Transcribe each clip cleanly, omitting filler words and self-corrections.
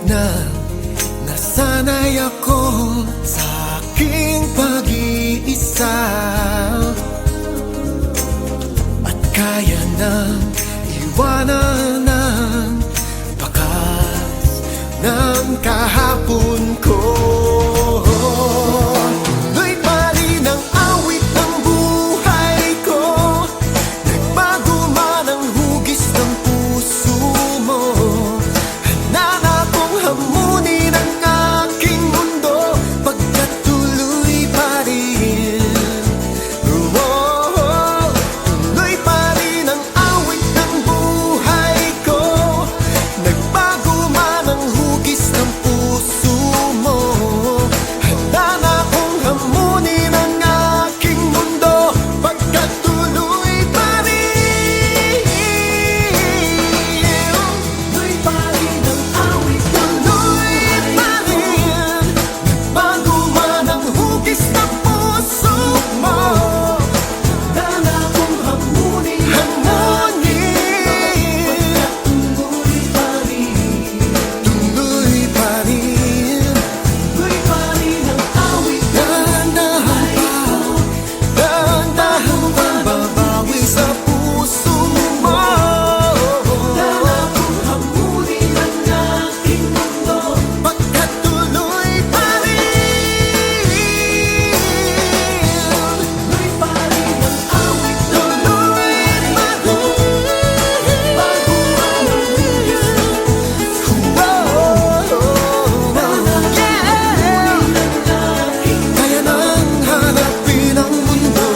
na nasanay ako sa aking pag-iisa, at kaya nang iwanan ang bakas ng kahapon ko. Tuloy pa rin ang awit ng buhay ko, nagbago man ang hugis ng puso mo. Handa na akong hamunin ang aking mundo, pagkat tuloy pa rin. Tuloy pa rin ang awit ng buhay ko, nagbago man ang hugis ng puso mo. Handa na akong hamunin ang aking mundo, pagkat tuloy pa rin. Tuloy pa rin ang awit ng buhay ko, nagbago man ang hugis ng puso mo. Handa na akong hamunin, pagkat tuloy pa rin. Tuloy pa rin. Tuloy pa rin ang awit ng buhay ko, dahan-dahan pang babawi sa puso mo. Handa na akong hamunin ang aking mundo, pagkat tuloy pa rin. Tuloy pa rin ang awit ng buhay ko, bago man ang hugis ng puso mo. Kaya nang hanapin ang mundo.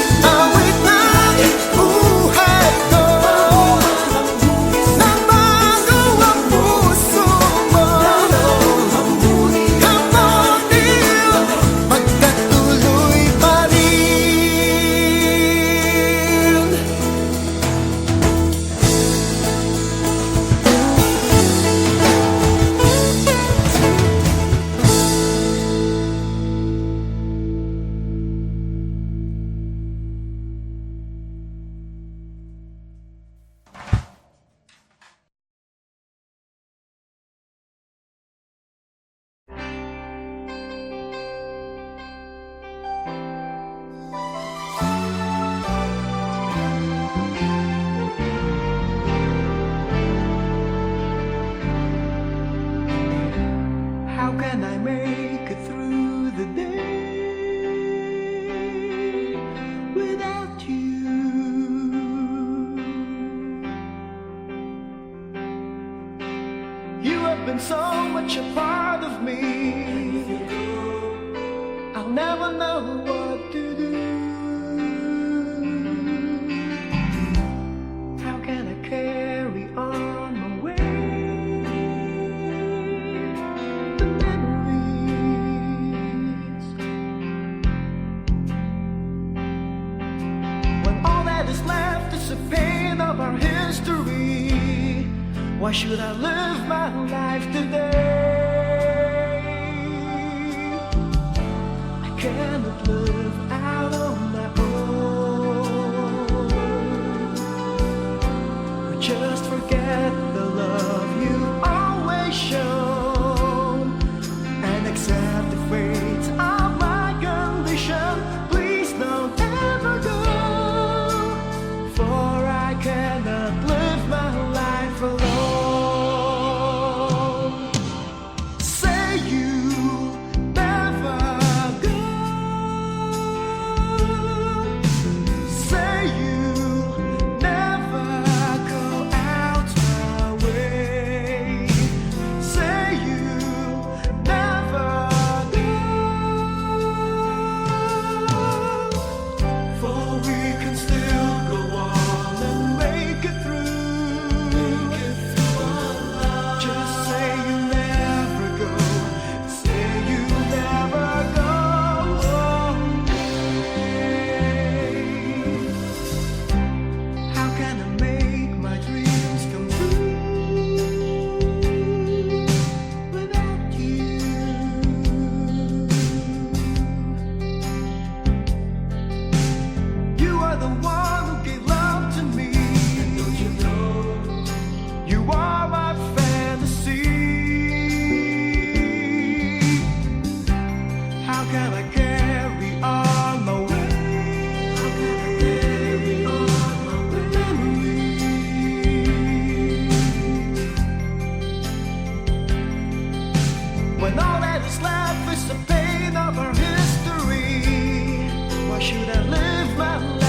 Awit ng buhay ko, nagbago ang puso mo. Hamunin, pagkat tuloy pa rin. How can I make it through the day without you? You have been so much a part of me, I'll never know what to do. How can I carry on my way? The memories, when all that is left is the pain of our history. Why should I live my life today? I cannot live out on my own. Or just forget the love you've always shown, and accept the fate of my condition. Please don't ever go, for I cannot live my life alone. Say you'll never go. Say you'll never go out my way. Say you'll never go, for we can still go on and make it through. Just say you'll never go. Say you'll never go away. How can I make my dreams come true without you? You are the one who gave love to me. should I live my life?